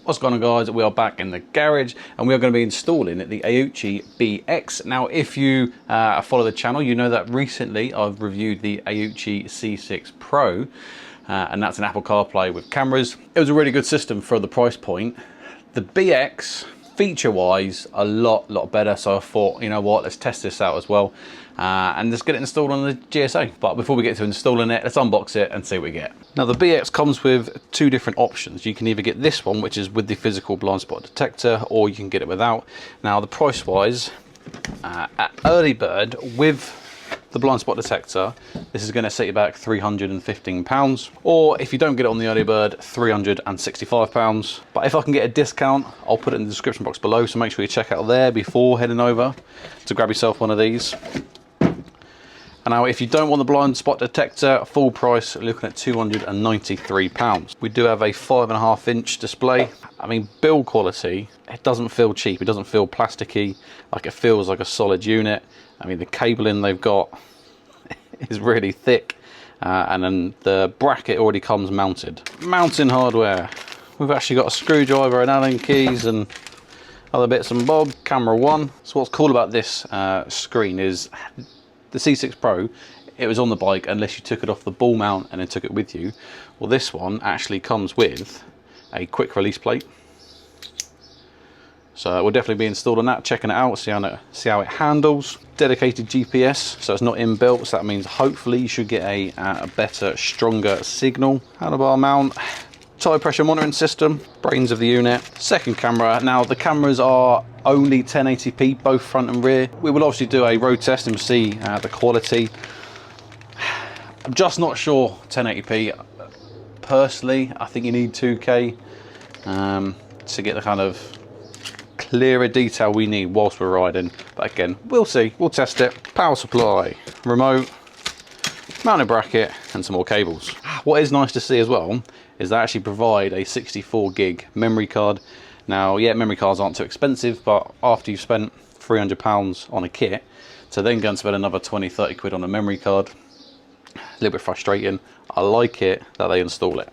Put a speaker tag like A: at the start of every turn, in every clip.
A: What's going on, guys? We are back in the garage and we are going to be installing the AOOCCI BX. Now, if you follow the channel, you know that recently I've reviewed the AOOCCI C6 Pro, and that's an Apple CarPlay with cameras. It was a really good system for the price point. The BX, feature-wise, a lot better. So I thought, you know what, let's test this out as well. And let's get it installed on the GSA. But before we get to installing it, let's unbox it and see what we get. Now, the BX comes with two different options. You can either get this one, which is with the physical blind spot detector, or you can get it without. Now, the price-wise, at early bird with the blind spot detector, this is going to set you back £315, or if you don't get it on the early bird, £365. But if I can get a discount, I'll put it in the description box below, so make sure you check out there before heading over to grab yourself one of these. And now, if you don't want the blind spot detector, full price, looking at £293. We do have a 5.5-inch display. I mean, build quality, it doesn't feel cheap. It doesn't feel plasticky, like it feels like a solid unit. I mean, the cabling they've got is really thick, and then the bracket already comes mounted. Mounting hardware. We've actually got a screwdriver and Allen keys and other bits and bobs. Camera one. So what's cool about this screen is the C6 Pro, it was on the bike unless you took it off the ball mount and then took it with you. Well, this one actually comes with a quick release plate. So we'll definitely be installing that, checking it out, see how it handles. Dedicated GPS, so it's not inbuilt, so that means hopefully you should get a better, stronger signal. Handlebar mount, tire pressure monitoring system, brains of the unit. Second camera. Now, the cameras are only 1080p, both front and rear. We will obviously do a road test and see the quality. I'm just not sure 1080p. Personally, I think you need 2K to get the kind of clearer detail we need whilst we're riding. But again, we'll see, we'll test it. Power supply, remote, mounting bracket, and some more cables. What is nice to see as well is they actually provide a 64 gig memory card. Now, yeah, memory cards aren't too expensive, but after you've spent £300 on a kit, to then go and spend another 20-30 quid on a memory card, a little bit frustrating. I like it that they install it.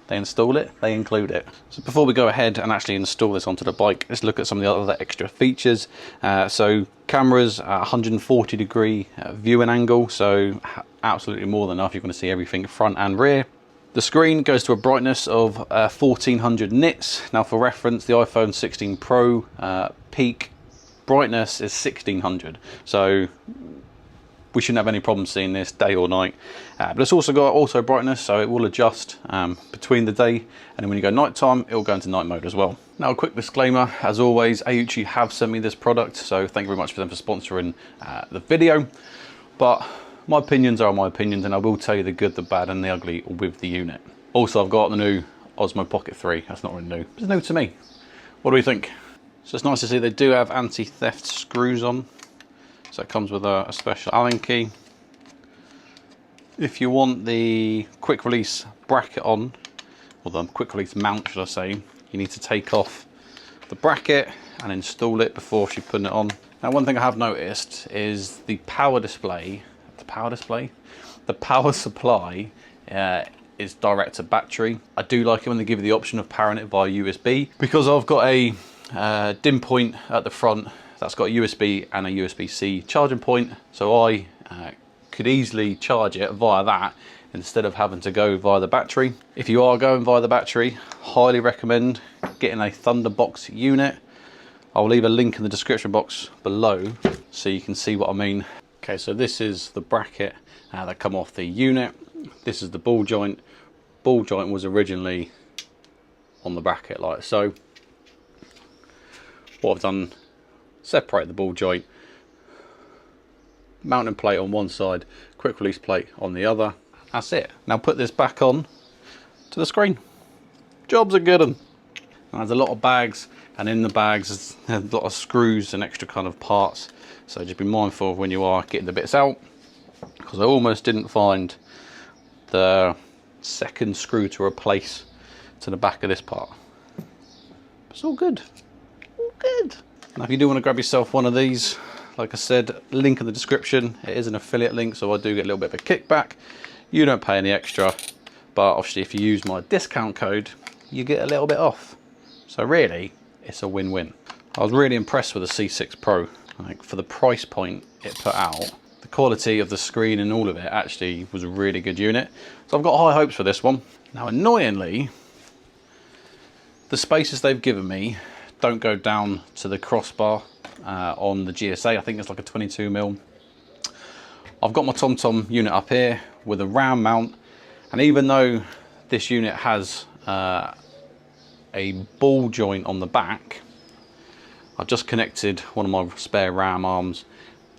A: They install it, they include it. So before we go ahead and actually install this onto the bike, let's look at some of the other extra features. So cameras, 140 degree viewing angle, so absolutely more than enough. You're going to see everything front and rear. The screen goes to a brightness of 1400 nits. Now, for reference, the iPhone 16 Pro peak brightness is 1600. So we shouldn't have any problem seeing this day or night. But it's also got auto brightness, so it will adjust between the day, and then when you go nighttime, it will go into night mode as well. Now, a quick disclaimer, as always, AOOCCI have sent me this product, so thank you very much for them for sponsoring the video. But my opinions are my opinions, and I will tell you the good, the bad, and the ugly with the unit. Also, I've got the new Osmo Pocket 3. That's not really new. It's new to me. What do we think? So it's nice to see they do have anti-theft screws on. So it comes with a special Allen key. If you want the quick release bracket on, or the quick release mount, should I say, you need to take off the bracket and install it before actually putting it on. Now, one thing I have noticed is the power display, the power supply is direct to battery. I do like it when they give you the option of powering it via USB, because I've got a DIN point at the front that's got a USB and a USB-C charging point, so I could easily charge it via that instead of having to go via the battery. If you are going via the battery, highly recommend getting a Thunderbox unit. I'll leave a link in the description box below so you can see what I mean. Okay, so this is the bracket that come off the unit. This is the ball joint. Ball joint was originally on the bracket like so. What I've done, separate the ball joint, mounting plate on one side, quick release plate on the other. That's it. Now put this back on to the screen. Job's a good one. And there's a lot of bags, and in the bags there's a lot of screws and extra kind of parts. So just be mindful of when you are getting the bits out, because I almost didn't find the second screw to replace to the back of this part. It's all good. All good. Now, if you do want to grab yourself one of these, like I said, link in the description. It is an affiliate link, so I do get a little bit of a kickback. You don't pay any extra, but obviously if you use my discount code, you get a little bit off. So really, it's a win-win. I was really impressed with the C6 Pro. Like, for the price point it put out, the quality of the screen and all of it actually was a really good unit. So I've got high hopes for this one. Now, annoyingly, the spaces they've given me don't go down to the crossbar on the GSA. I think it's like a 22mm. I've got my TomTom unit up here with a round mount, and even though this unit has a ball joint on the back, I've just connected one of my spare ram arms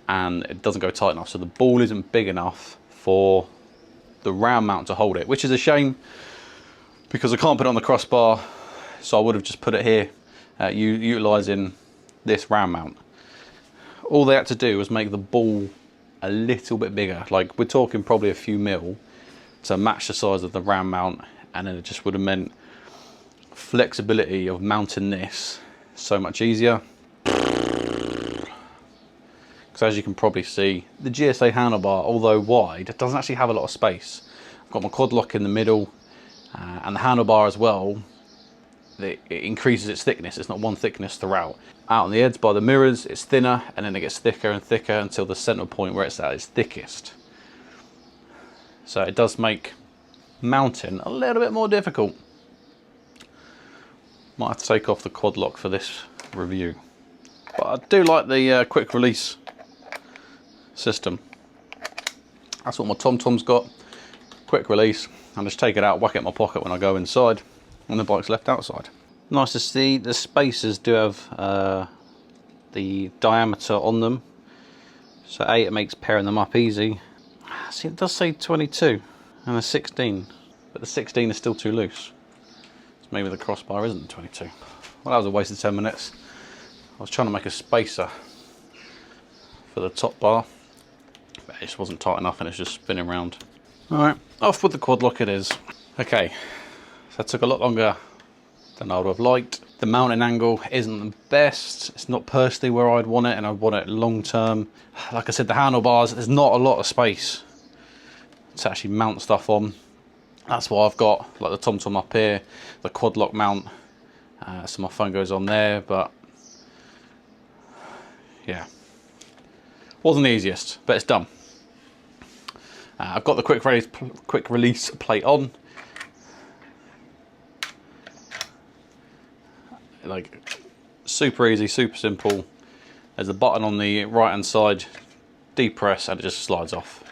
A: and it doesn't go tight enough, so the ball isn't big enough for the ram mount to hold it, which is a shame because I can't put it on the crossbar, so I would have just put it here utilising this ram mount. All they had to do was make the ball a little bit bigger, like we're talking probably a few mil, to match the size of the ram mount, and then it just would have meant flexibility of mounting this so much easier. Because as you can probably see, the GSA handlebar, although wide, it doesn't actually have a lot of space. I've got my quad lock in the middle, and the handlebar as well, it increases its thickness. It's not one thickness throughout. Out on the edge by the mirrors, it's thinner, and then it gets thicker and thicker until the center point where it's at its thickest. So it does make mounting a little bit more difficult. Might have to take off the quad lock for this review. But I do like the quick release system. That's what my TomTom's got. Quick release. I just take it out, whack it in my pocket when I go inside, and the bike's left outside. Nice to see the spacers do have the diameter on them. So A, it makes pairing them up easy. See, it does say 22 and a 16, but the 16 is still too loose. So maybe the crossbar isn't 22. Well, that was a waste of 10 minutes. I was trying to make a spacer for the top bar, but it just wasn't tight enough and it's just spinning around. Alright, off with the quad lock it is. Okay, so that took a lot longer than I would have liked. The mounting angle isn't the best. It's not personally where I'd want it, and I want it long term. Like I said, the handlebars, there's not a lot of space to actually mount stuff on. That's why I've got like the TomTom up here, the quad lock mount, so my phone goes on there. But yeah, wasn't the easiest, but it's done. I've got the quick release plate on. Like, super easy, super simple. There's a button on the right hand side, depress, and it just slides off,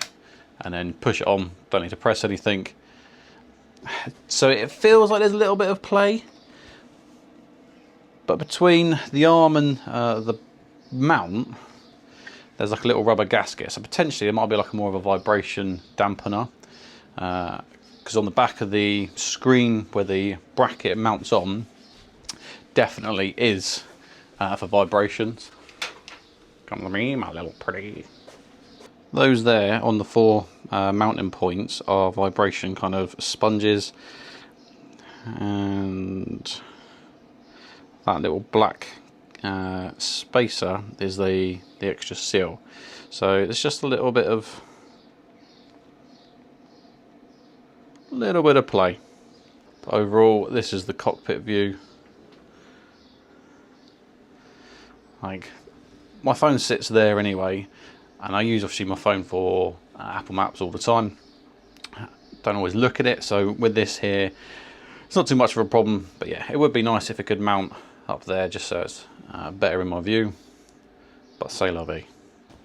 A: and then push it on. Don't need to press anything, so it feels like there's a little bit of play, but between the arm and the mount there's like a little rubber gasket, so potentially it might be like more of a vibration dampener, because on the back of the screen where the bracket mounts on definitely is for vibrations. Come to me, my little pretty. Those there on the four mounting points are vibration kind of sponges, and that little black spacer is the extra seal. So it's just a little bit of play. But overall, this is the cockpit view. Like, my phone sits there anyway, and I use obviously my phone for Apple Maps all the time. Don't always look at it, so with this here, it's not too much of a problem. But yeah, it would be nice if it could mount up there, just so it's better in my view. But c'est la vie.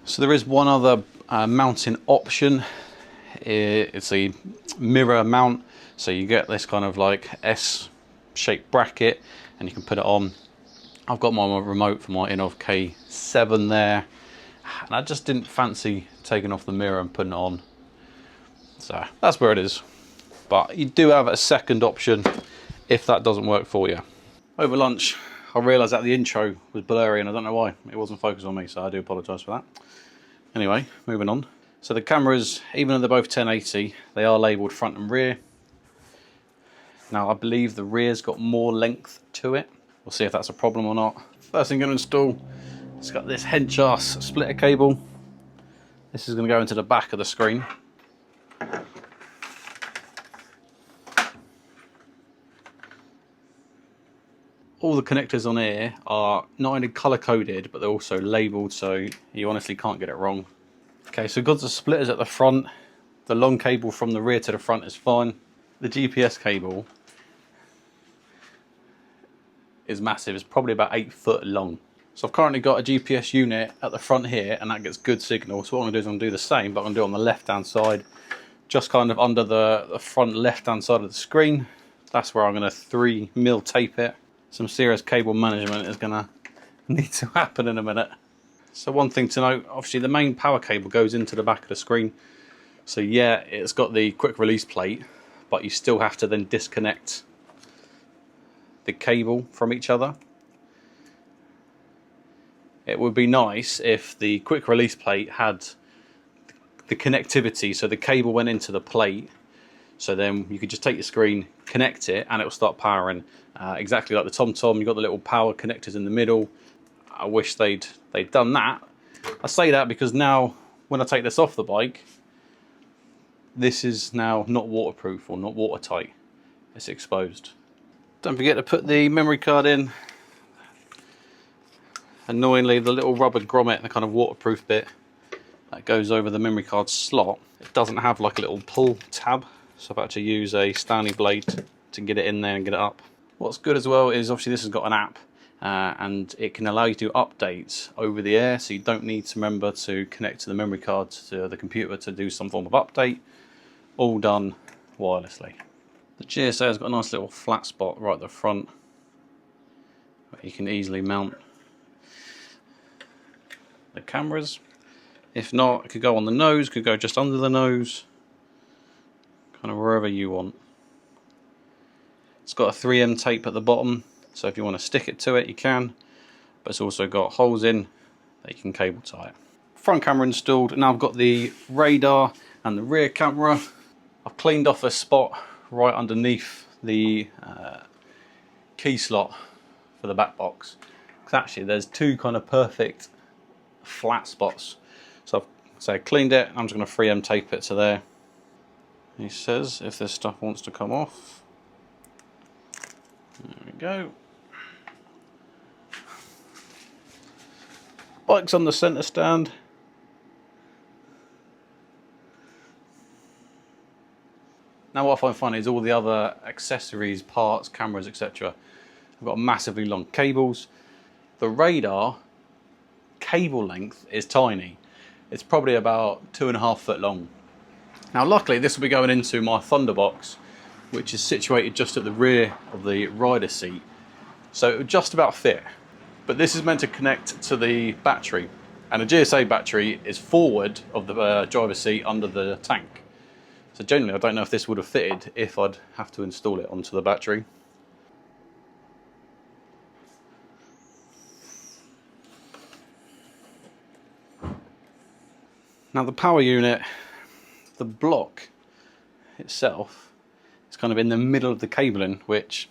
A: So there is one other mounting option. It's a mirror mount, so you get this kind of like S-shaped bracket, and you can put it on. I've got my remote for my Inov K7 there, and I just didn't fancy taking off the mirror and putting it on. So that's where it is. But you do have a second option if that doesn't work for you. Over lunch, I realised that the intro was blurry, and I don't know why. It wasn't focused on me, so I do apologise for that. Anyway, moving on. So the cameras, even though they're both 1080, they are labelled front and rear. Now I believe the rear's got more length to it. We'll see if that's a problem or not. First thing I'm going to install, it's got this hench-ass splitter cable. This is going to go into the back of the screen. all the connectors on here are not only color coded, but they're also labeled, so you honestly can't get it wrong. Okay, so got the splitters at the front. The long cable from the rear to the front is fine. The GPS cable is massive. It's probably about 8 foot long. So I've currently got a GPS unit at the front here, and that gets good signal. So what I'm gonna do is I'm gonna do the same, but I'm gonna do it on the left-hand side, just kind of under the front left-hand side of the screen. That's where I'm gonna 3mm tape it. Some serious cable management is gonna need to happen in a minute. So one thing to note, obviously the main power cable goes into the back of the screen. So yeah, it's got the quick release plate, but you still have to then disconnect the cable from each other. It would be nice if the quick release plate had the connectivity, so the cable went into the plate, so then you could just take your screen, connect it, and it will start powering. Exactly like the TomTom, you've got the little power connectors in the middle. I wish they'd done that. I say that because now when I take this off the bike, this is now not waterproof or not watertight. It's exposed. Don't forget to put the memory card in. Annoyingly, the little rubber grommet, the kind of waterproof bit that goes over the memory card slot, it doesn't have like a little pull tab, so I've had to use a Stanley blade to get it in there and get it up. What's good as well is obviously this has got an app, and it can allow you to do updates over the air, so you don't need to remember to connect to the memory card to the computer to do some form of update. All done wirelessly. The GSA has got a nice little flat spot right at the front where you can easily mount the cameras. If not, it could go on the nose, could go just under the nose, kind of wherever you want. It's got a 3M tape at the bottom, so if you want to stick it to it, you can, but it's also got holes in that you can cable tie it. Front camera installed. Now I've got the radar and the rear camera. I've cleaned off a spot right underneath the key slot for the back box, because actually there's two kind of perfect flat spots. So I've cleaned it. I'm just going to 3M tape it to there. He says if this stuff wants to come off. There we go. Bike's on the centre stand. Now what I find funny is all the other accessories, parts, cameras, etc. I've got massively long cables. The radar cable length is tiny. It's probably about 2.5 foot long. Now luckily this will be going into my Thunderbox, which is situated just at the rear of the rider seat, so it would just about fit. But this is meant to connect to the battery, and the GSA battery is forward of the driver's seat under the tank. So generally I don't know if this would have fitted if I'd have to install it onto the battery. Now the power unit, the block itself is kind of in the middle of the cabling, which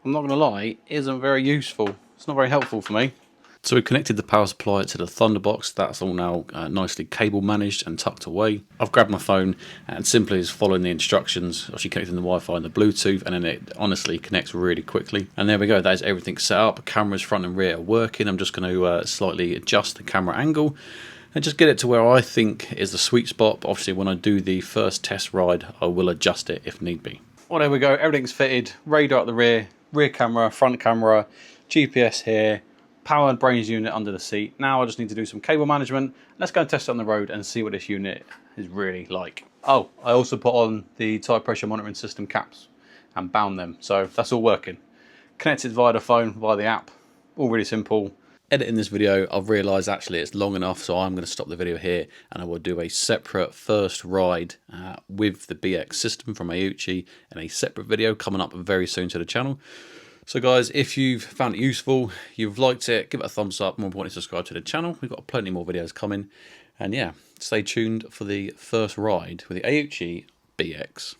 A: I'm not going to lie, isn't very useful. It's not very helpful for me. So we connected the power supply to the Thunderbox. That's all now nicely cable managed and tucked away. I've grabbed my phone and simply is following the instructions, actually connecting the Wi-Fi and the Bluetooth, and then it honestly connects really quickly. And there we go, that is everything set up. Cameras front and rear are working. I'm just going to slightly adjust the camera angle and just get it to where I think is the sweet spot. But obviously when I do the first test ride, I will adjust it if need be. Well, there we go, everything's fitted. Radar at the rear, rear camera, front camera, GPS here, power and brains unit under the seat. Now I just need to do some cable management. Let's go and test it on the road and see what this unit is really like. Oh, I also put on the tire pressure monitoring system caps and bound them, so that's all working. Connected via the phone, via the app, all really simple. Editing this video, I've realised actually it's long enough, so I'm going to stop the video here and I will do a separate first ride with the BX system from AOOCCI and a separate video coming up very soon to the channel. So guys, if you've found it useful, you've liked it, give it a thumbs up, more importantly subscribe to the channel. We've got plenty more videos coming, and yeah, stay tuned for the first ride with the AOOCCI BX.